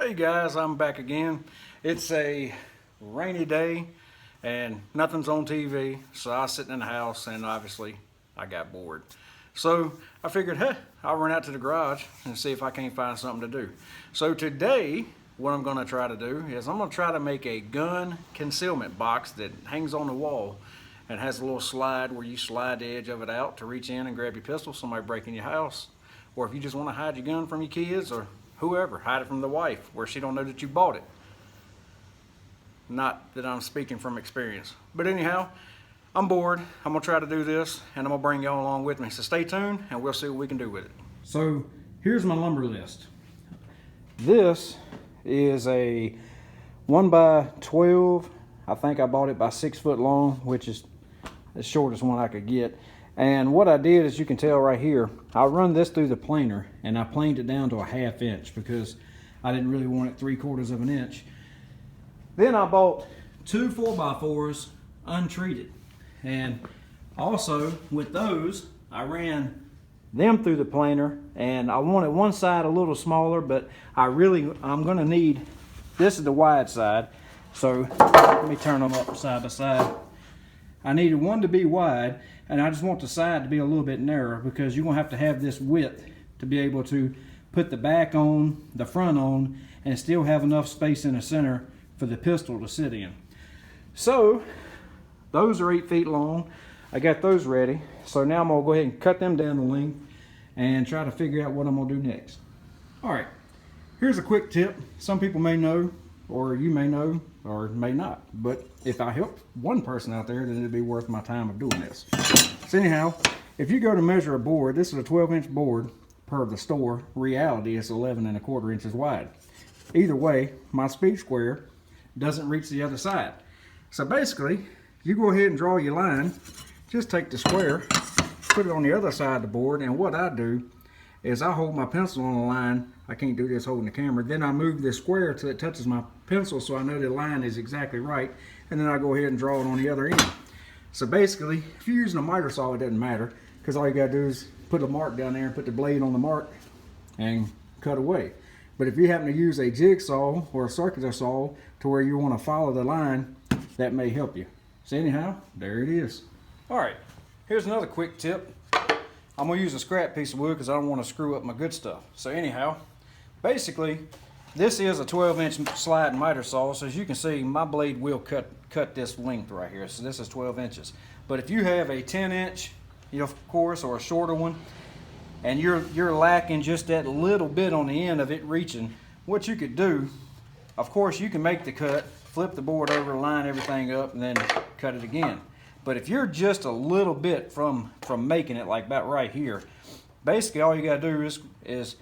Hey guys, I'm back again. It's a rainy day and nothing's on TV, so I was sitting in the house and obviously I got bored. So I figured, hey, I'll run out to the garage and see if I can't find something to do. So today, what I'm gonna try to do is I'm gonna try to make a gun concealment box that hangs on the wall and has a little slide where you slide the edge of it out to reach in and grab your pistol, somebody breaking your house. Or if you just wanna hide your gun from your kids or whoever, hide it from the wife where she don't know that you bought it. Not that I'm speaking from experience. But anyhow, I'm bored. I'm gonna try to do this and I'm gonna bring y'all along with me. So stay tuned and we'll see what we can do with it. So here's my lumber list. This is a 1x12. I think I bought it by 6 foot long, which is the shortest one I could get. And what I did, as you can tell right here, I run this through the planer and I planed it down to a 1/2 inch because I didn't really want it 3/4 of an inch. Then I bought 2 4x4s untreated. And also with those, I ran them through the planer and I wanted one side a little smaller, but I'm gonna need, this is the wide side. So let me turn them up side by side. I needed one to be wide, and I just want the side to be a little bit narrower because you're gonna have this width to be able to put the back on, the front on, and still have enough space in the center for the pistol to sit in. So those are 8 feet long. I got those ready. So now I'm gonna go ahead and cut them down the length and try to figure out what I'm gonna do next. All right, here's a quick tip. Some people may know, or you may know, or may not. But if I help one person out there, then it'd be worth my time of doing this. So anyhow, if you go to measure a board, this is a 12-inch board per the store. Reality is 11 1/4 inches wide. Either way, my speed square doesn't reach the other side. So basically, you go ahead and draw your line. Just take the square, put it on the other side of the board, and what I do is I hold my pencil on the line. I can't do this holding the camera. Then I move this square till it touches my pencil so I know the line is exactly right. And then I go ahead and draw it on the other end. So basically, if you're using a miter saw, it doesn't matter because all you gotta do is put a mark down there and put the blade on the mark and cut away. But if you happen to use a jigsaw or a circular saw to where you wanna follow the line, that may help you. So anyhow, there it is. All right, here's another quick tip. I'm gonna use a scrap piece of wood because I don't want to screw up my good stuff. So anyhow, basically, this is a 12-inch slide miter saw. So as you can see, my blade will cut this length right here. So this is 12 inches. But if you have a 10-inch, of course, or a shorter one, and you're lacking just that little bit on the end of it reaching, what you could do, of course, you can make the cut, flip the board over, line everything up, and then cut it again. But if you're just a little bit from making it, like about right here, basically all you gotta do is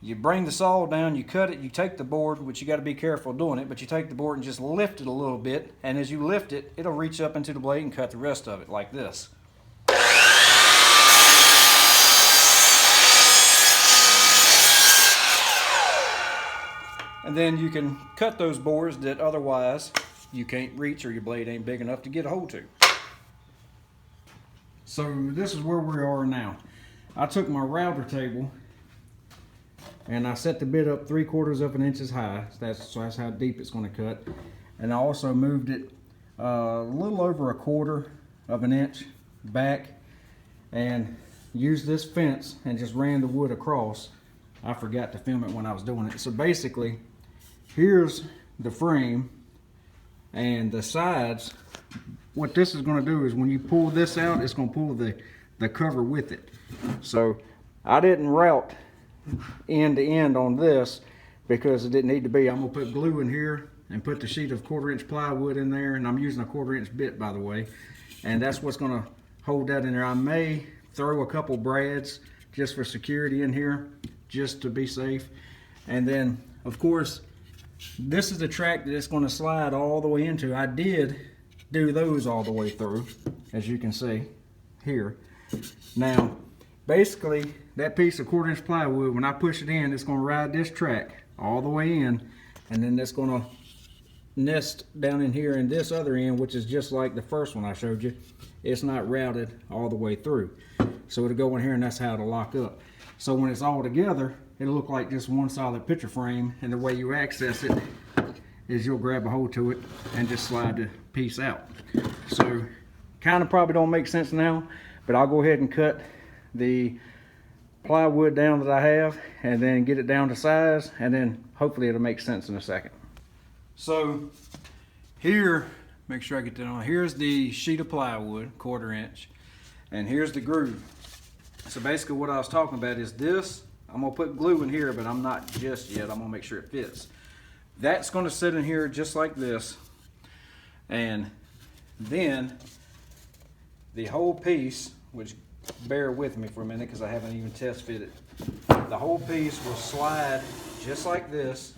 you bring the saw down, you cut it, you take the board, which you gotta be careful doing it, but you take the board and just lift it a little bit, and as you lift it, it'll reach up into the blade and cut the rest of it like this. And then you can cut those boards that otherwise you can't reach or your blade ain't big enough to get a hold to. So this is where we are now. I took my router table and I set the bit up 3/4 of an inch high. So that's how deep it's going to cut. And I also moved it a little over 1/4 of an inch back and used this fence and just ran the wood across. I forgot to film it when I was doing it. So basically, here's the frame and the sides. What this is going to do is when you pull this out, it's going to pull the cover with it. So I didn't route end to end on this because it didn't need to be. I'm going to put glue in here and put the sheet of 1/4 inch plywood in there, and I'm using a 1/4 inch bit, by the way, and that's what's going to hold that in there. I may throw a couple brads just for security in here, just to be safe. And then of course this is the track that it's going to slide all the way into. I did do those all the way through, as you can see here. Now basically that piece of 1/4 inch plywood, when I push it in, it's going to ride this track all the way in, and then it's going to nest down in here in this other end, which is just like the first one I showed you. It's not routed all the way through, so it'll go in here and that's how it'll lock up. So when it's all together, it'll look like just one solid picture frame, and the way you access it is you'll grab a hold to it and just slide the piece out. So kind of probably don't make sense now, but I'll go ahead and cut the plywood down that I have and then get it down to size, and then hopefully it'll make sense in a second. So here, make sure I get that on. Here's the sheet of plywood, 1/4 inch, and here's the groove. So basically what I was talking about is this. I'm gonna put glue in here, but I'm not just yet. I'm gonna make sure it fits. That's gonna sit in here just like this, and then the whole piece, which bear with me for a minute because I haven't even test fitted, the whole piece will slide just like this.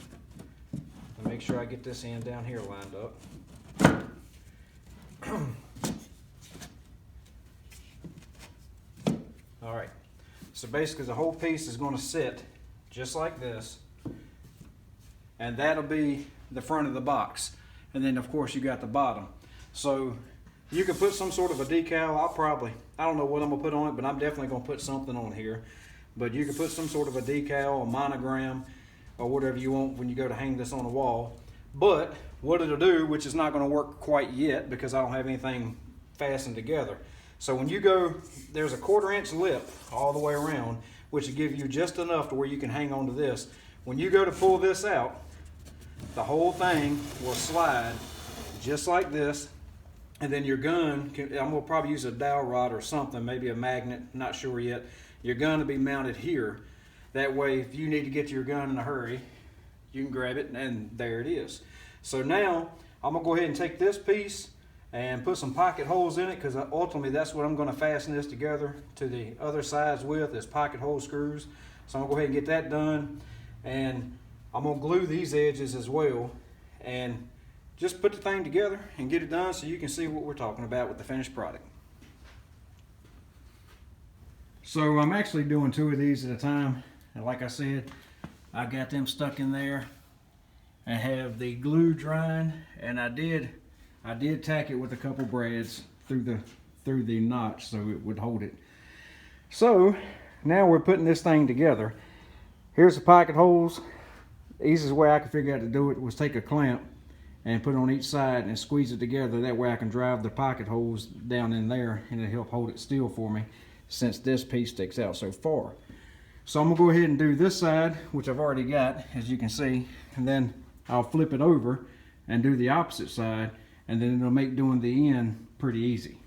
And make sure I get this end down here lined up. All right, so basically the whole piece is going to sit just like this, and that'll be the front of the box. And then of course you got the bottom. So you can put some sort of a decal. I don't know what I'm gonna put on it, but I'm definitely gonna put something on here. But you can put some sort of a decal, a monogram, or whatever you want when you go to hang this on the wall. But what it'll do, which is not gonna work quite yet because I don't have anything fastened together. So when you go, there's a 1/4 inch lip all the way around, which will give you just enough to where you can hang on to this. When you go to pull this out, the whole thing will slide just like this. And then your gun, I'm gonna probably use a dowel rod or something, maybe a magnet, not sure yet. Your gun will be mounted here. That way, if you need to get to your gun in a hurry, you can grab it, and there it is. So now, I'm gonna go ahead and take this piece and put some pocket holes in it, because ultimately that's what I'm gonna fasten this together to the other sides with, is pocket hole screws. So I'm gonna go ahead and get that done, and I'm gonna glue these edges as well, and just put the thing together and get it done so you can see what we're talking about with the finished product. So I'm actually doing 2 of these at a time, and like I said, I got them stuck in there and have the glue drying, and I did tack it with a couple brads through the notch so it would hold it. So now we're putting this thing together. Here's the pocket holes. The easiest way I could figure out to do it was take a clamp and put it on each side and squeeze it together. That way I can drive the pocket holes down in there, and it'll help hold it still for me since this piece sticks out so far. So I'm gonna go ahead and do this side, which I've already got, as you can see, and then I'll flip it over and do the opposite side, and then it'll make doing the end pretty easy.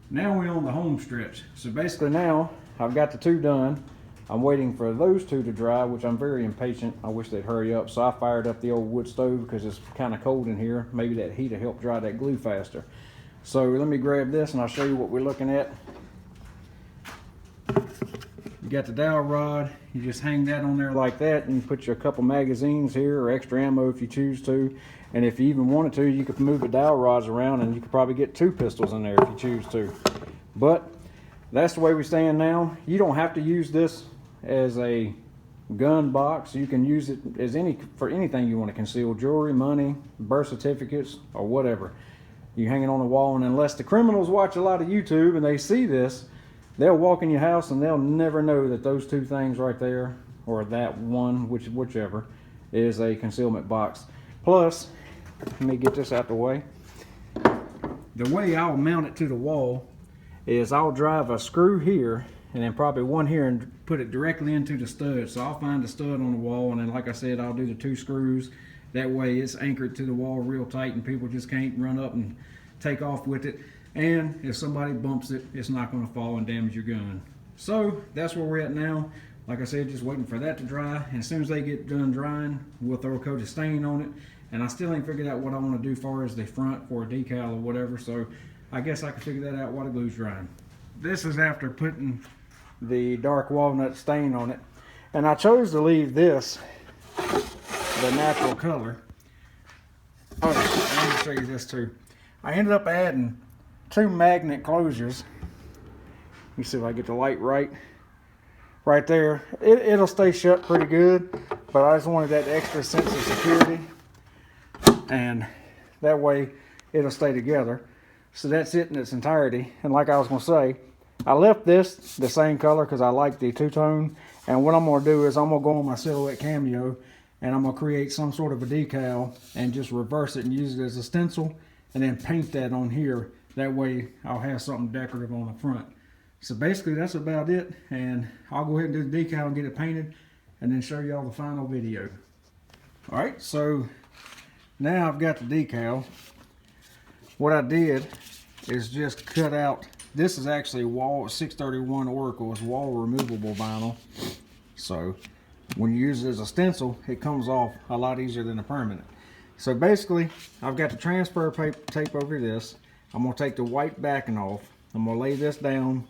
Now we're on the home stretch. So basically now I've got the 2 done. I'm waiting for those 2 to dry, which I'm very impatient. I wish they'd hurry up. So I fired up the old wood stove because it's kind of cold in here. Maybe that heat will help dry that glue faster. So let me grab this and I'll show you what we're looking at. You got the dowel rod. You just hang that on there like that, and you put your couple magazines here or extra ammo if you choose to. And if you even wanted to, you could move the dowel rods around and you could probably get 2 pistols in there if you choose to. But that's the way we stand now. You don't have to use this as a gun box. You can use it as for anything you want to conceal: jewelry, money, birth certificates, or whatever. You hang it on the wall, and unless the criminals watch a lot of YouTube and they see this, they'll walk in your house and they'll never know that those 2 things right there, or that one, whichever, is a concealment box. Plus, let me get this out the way. The way I'll mount it to the wall is I'll drive a screw here and then probably one here and put it directly into the stud. So I'll find the stud on the wall, and then like I said, I'll do the 2 screws. That way it's anchored to the wall real tight and people just can't run up and take off with it. And if somebody bumps it, it's not going to fall and damage your gun. So that's where we're at now. Like I said, just waiting for that to dry. And as soon as they get done drying, we'll throw a coat of stain on it. And I still ain't figured out what I want to do as far as the front for a decal or whatever. So I guess I can figure that out while the glue's drying. This is after putting the dark walnut stain on it. And I chose to leave this the natural color. Oh, let me show you this too. I ended up adding 2 magnet closures. Let me see if I get the light right there. It'll stay shut pretty good, but I just wanted that extra sense of security, and that way it'll stay together. So that's it in its entirety. And like I was going to say, I left this the same color because I like the two-tone. And what I'm going to do is I'm going to go on my Silhouette Cameo and I'm going to create some sort of a decal and just reverse it and use it as a stencil and then paint that on here. That way I'll have something decorative on the front. So basically that's about it, and I'll go ahead and do the decal and get it painted and then show y'all the final video. Alright, so now I've got the decal. What I did is just cut out, this is actually wall 631 Oracle, it's wall removable vinyl. So when you use it as a stencil, it comes off a lot easier than a permanent. So basically, I've got the transfer tape over this. I'm going to take the white backing off. I'm going to lay this down.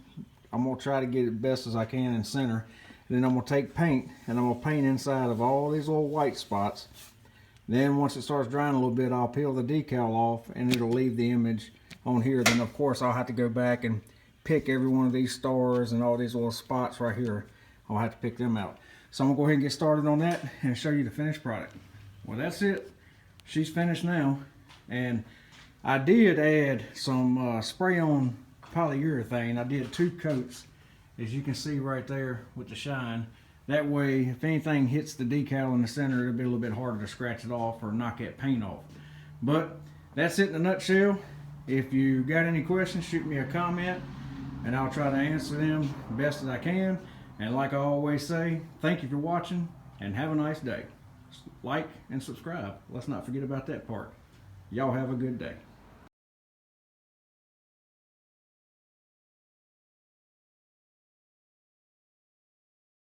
I'm going to try to get it best as I can in center. And then I'm going to take paint and I'm going to paint inside of all these little white spots. Then once it starts drying a little bit, I'll peel the decal off and it'll leave the image on here. Then of course I'll have to go back and pick every one of these stars and all these little spots right here. I'll have to pick them out. So I'm going to go ahead and get started on that and show you the finished product. Well, that's it. She's finished now. And I did add some spray-on polyurethane. I did 2 coats, as you can see right there with the shine. That way, if anything hits the decal in the center, it'll be a little bit harder to scratch it off or knock that paint off. But that's it in a nutshell. If you got any questions, shoot me a comment and I'll try to answer them best as I can. And like I always say, thank you for watching and have a nice day. Like and subscribe. Let's not forget about that part. Y'all have a good day.